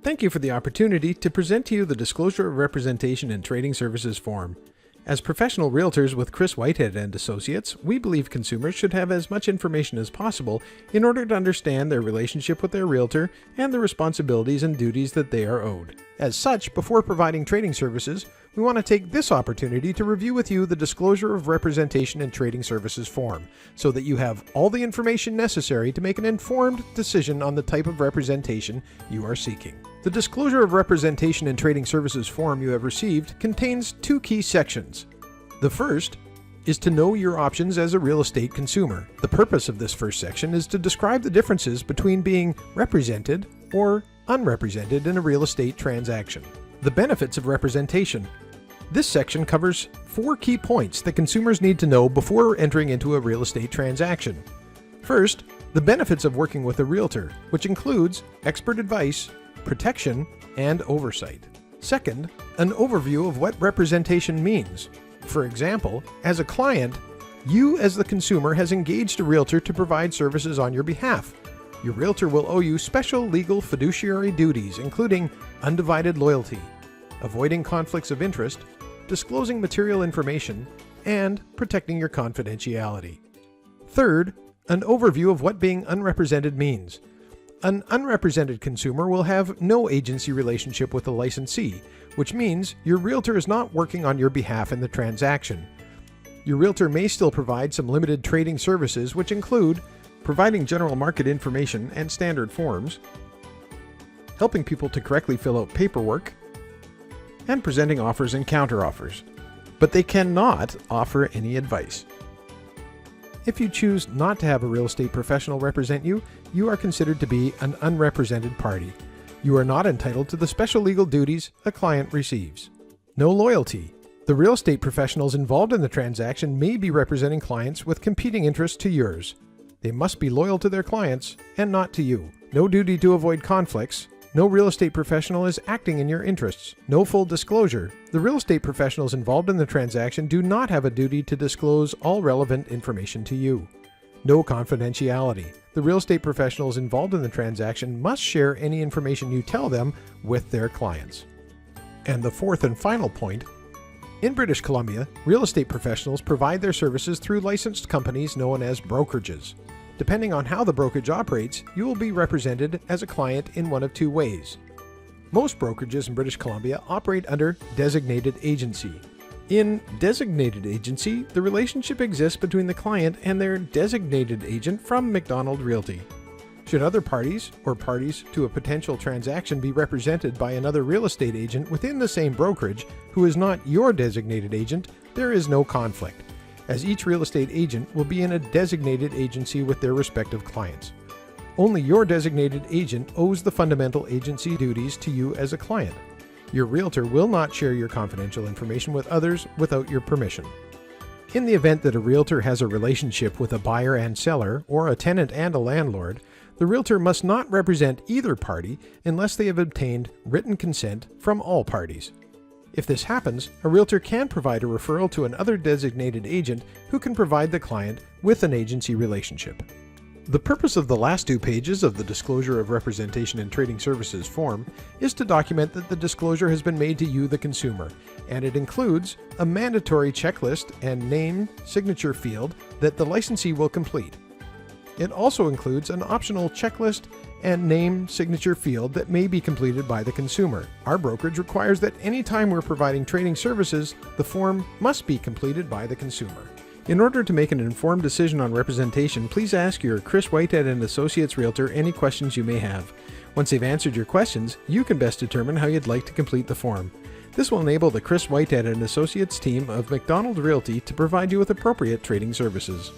Thank you for the opportunity to present to you the Disclosure of Representation in Trading Services form. As professional realtors with Chris Whitehead and Associates, we believe consumers should have as much information as possible in order to understand their relationship with their realtor and the responsibilities and duties that they are owed. As such, before providing trading services, we want to take this opportunity to review with you the Disclosure of Representation in Trading Services form, so that you have all the information necessary to make an informed decision on the type of representation you are seeking. The Disclosure of Representation in Trading Services form you have received contains two key sections. The first is to know your options as a real estate consumer. The purpose of this first section is to describe the differences between being represented or unrepresented in a real estate transaction. The benefits of representation. This section covers 4 key points that consumers need to know before entering into a real estate transaction. First, the benefits of working with a realtor, which includes expert advice, protection, and oversight. Second, an overview of what representation means. For example, as a client, you as the consumer has engaged a realtor to provide services on your behalf. Your realtor will owe you special legal fiduciary duties, including undivided loyalty, avoiding conflicts of interest, disclosing material information, and protecting your confidentiality. Third, an overview of what being unrepresented means. An unrepresented consumer will have no agency relationship with the licensee, which means your realtor is not working on your behalf in the transaction. Your realtor may still provide some limited trading services, which include providing general market information and standard forms, helping people to correctly fill out paperwork, and presenting offers and counteroffers. But they cannot offer any advice. If you choose not to have a real estate professional represent you, you are considered to be an unrepresented party. You are not entitled to the special legal duties a client receives. No loyalty. The real estate professionals involved in the transaction may be representing clients with competing interests to yours. They must be loyal to their clients and not to you. No duty to avoid conflicts. No real estate professional is acting in your interests. No full disclosure. The real estate professionals involved in the transaction do not have a duty to disclose all relevant information to you. No confidentiality. The real estate professionals involved in the transaction must share any information you tell them with their clients. And the fourth and final point, in British Columbia, real estate professionals provide their services through licensed companies known as brokerages. Depending on how the brokerage operates, you will be represented as a client in one of 2 ways. Most brokerages in British Columbia operate under designated agency. In designated agency, the relationship exists between the client and their designated agent from McDonald Realty. Should other parties or parties to a potential transaction be represented by another real estate agent within the same brokerage who is not your designated agent, there is no conflict, as each real estate agent will be in a designated agency with their respective clients. Only your designated agent owes the fundamental agency duties to you as a client. Your realtor will not share your confidential information with others without your permission. In the event that a realtor has a relationship with a buyer and seller, or a tenant and a landlord, the realtor must not represent either party unless they have obtained written consent from all parties. If this happens, a realtor can provide a referral to another designated agent who can provide the client with an agency relationship. The purpose of the last 2 pages of the Disclosure of Representation in Trading Services form is to document that the disclosure has been made to you, the consumer, and it includes a mandatory checklist and name signature field that the licensee will complete. It also includes an optional checklist and name signature field that may be completed by the consumer. Our brokerage requires that any time we're providing trading services, the form must be completed by the consumer. In order to make an informed decision on representation, please ask your Chris Whitehead and Associates Realtor any questions you may have. Once they've answered your questions, you can best determine how you'd like to complete the form. This will enable the Chris Whitehead and Associates team of McDonald Realty to provide you with appropriate trading services.